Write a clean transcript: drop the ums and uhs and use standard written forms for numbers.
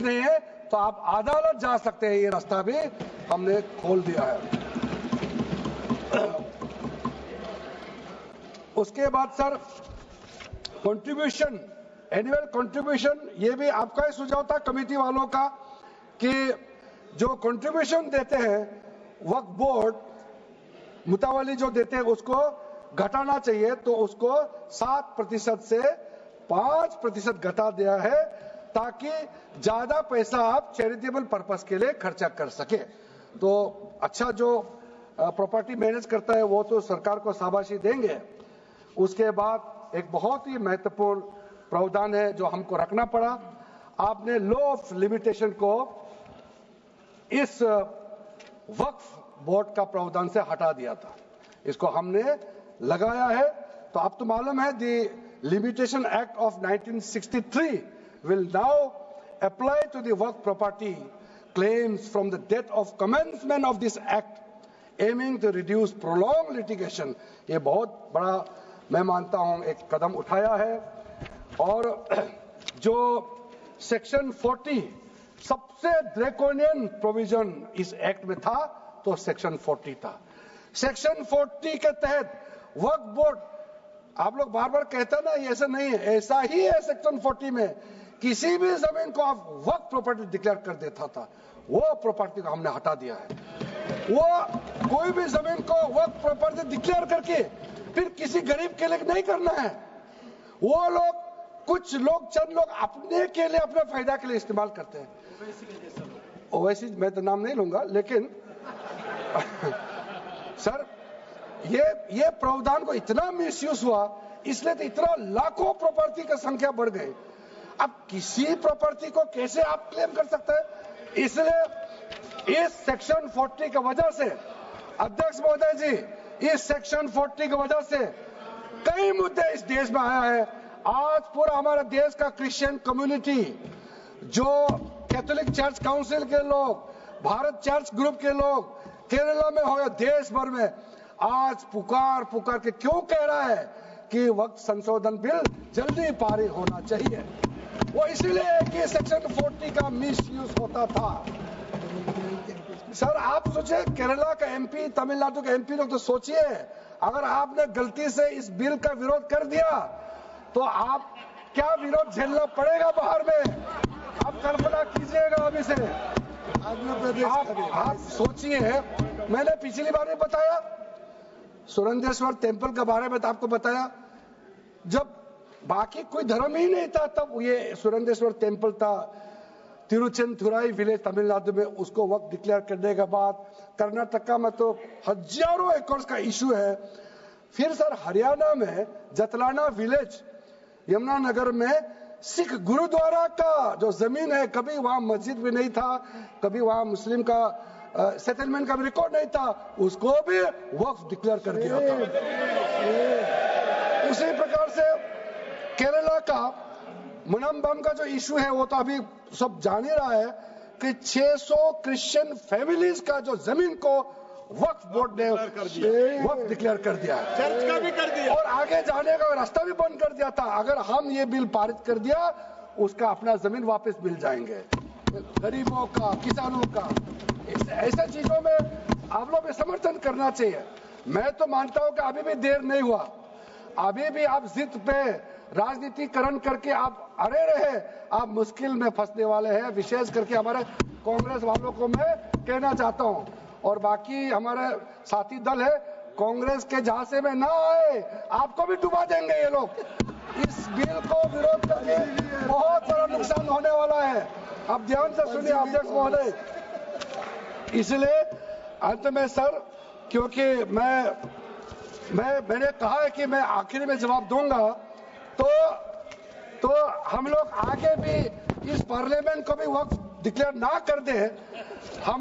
नहीं है तो आप अदालत जा सकते हैं, ये रास्ता भी हमने खोल दिया है। उसके बाद सर कंट्रीब्यूशन, एनुअल कंट्रीब्यूशन, ये भी आपका ही सुझाव था कमेटी वालों का कि जो कंट्रीब्यूशन देते हैं वक्फ बोर्ड मुतावली जो देते हैं उसको घटाना चाहिए, तो उसको 7% से 5% घटा दिया है ताकि ज्यादा पैसा आप चैरिटेबल पर्पस के लिए खर्चा कर सके। तो अच्छा जो प्रॉपर्टी मैनेज करता है वो तो सरकार को शाबाशी देंगे। उसके बाद एक बहुत ही महत्वपूर्ण प्रावधान है जो हमको रखना पड़ा, आपने लॉ ऑफ लिमिटेशन को इस वक्फ बोर्ड का प्रावधान से हटा दिया था, इसको हमने लगाया है। तो अब तो मालूम है the limitation act of 1963 will now apply to the work property claims from the date of commencement of this act, aiming to reduce prolonged litigation। ये बहुत बड़ा मैं मानता हूं एक कदम उठाया है। और जो सेक्शन 40 सबसे ड्रैकोनियन प्रोविजन इस एक्ट में था तो सेक्शन 40 था। सेक्शन 40 के तहत वक्फ बोर्ड, आप लोग बार बार कहते हैं ना ये ऐसा नहीं है, ऐसा ही है। सेक्शन 40 में किसी भी जमीन को आप वक्फ प्रॉपर्टी डिक्लेयर कर देता था, वो प्रॉपर्टी को हमने हटा दिया है। वो कोई भी जमीन को वक्फ प्रॉपर्टी डिक्लेयर करके फिर किसी गरीब के लिए नहीं करना है। वो लोग, कुछ लोग, चंद लोग अपने के लिए, अपने फायदा के लिए इस्तेमाल करते हैं। ओवैसी मैं तो नाम नहीं लूंगा, लेकिन सर ये प्रावधान को इतना मिसयूज हुआ, इसलिए तो इतना लाखों प्रॉपर्टी की संख्या बढ़ गई। अब किसी प्रॉपर्टी को कैसे आप क्लेम कर सकते हैं? इसलिए इस सेक्शन 40 की वजह से, अध्यक्ष महोदय जी, इस सेक्शन 40 की वजह से कई मुद्दे इस देश में आया है। आज पूरा हमारा देश का क्रिश्चियन कम्युनिटी, जो कैथोलिक चर्च काउंसिल के लोग, भारत चर्च ग्रुप के लोग, केरला में हो या देश भर में, आज पुकार के क्यों कह रहा है कि वक्त संशोधन बिल जल्दी पारित होना चाहिए। वो इसीलिए कि सेक्शन 40 का मिसयूज होता था। सर आप सोचिए, केरला का एमपी, तमिलनाडु का एमपी लोग तो सोचिए, अगर आपने गलती से इस बिल का विरोध कर दिया तो आप क्या विरोध झेलना पड़ेगा बाहर में, आप कल्पना कीजिएगा। अभी से आप सोचिए, मैंने पिछली बार भी बताया सुरेंद्रेश्वर टेम्पल के बारे में, तो आपको बताया जब बाकी कोई धर्म ही नहीं था तब ये सुरेंद्रेश्वर टेम्पल था। तिरुचेंदुराई विलेज तमिलनाडु में, उसको वक्त डिक्लेयर करने के बाद कर्नाटका में तो हजारों एकड़ का इशू है। फिर सर हरियाणा में जतलाना विलेज यमुनानगर में सिख गुरुद्वारा का जो जमीन है, कभी वहां मस्जिद भी नहीं था, कभी वहां मुस्लिम का सेटलमेंट का भी रिकॉर्ड नहीं था, उसको भी वक्फ डिक्लेयर कर दिया था। उसी प्रकार से केरला का मुनम्बम का जो इशू है वो तो अभी सब जान ही रहा है कि 600 क्रिश्चियन फैमिलीज का जो जमीन को वक्फ बोर्ड ने वक्फ डिक्लेयर कर दिया है, चर्च का भी कर दिया और आगे जाने का रास्ता भी बंद कर दिया था। अगर हम ये बिल पारित कर दिया, उसका अपना जमीन वापस मिल जाएंगे गरीबों का, किसानों का। ऐसे चीजों में आप लोग भी समर्थन करना चाहिए। मैं तो मानता हूं कि अभी भी देर नहीं हुआ, अभी भी आप जिद पे राजनीतिकरण करके आप अड़े रहे, आप मुश्किल में फंसने वाले हैं। विशेष करके हमारे कांग्रेस वालों को मैं कहना चाहता हूं, और बाकी हमारे साथी दल है, कांग्रेस के झांसे में ना आए, आपको भी डुबा देंगे ये लोग। इस बिल को विरोध करके बहुत बड़ा नुकसान होने वाला है। आप ध्यान से सुनिए अध्यक्ष महोदय। इसलिए अंत में सर, क्योंकि मैंने कहा है कि मैं आखिर में जवाब दूंगा, तो हम लोग आगे भी इस पार्लियामेंट को भी वक्त डिक्लेयर ना कर दे, हम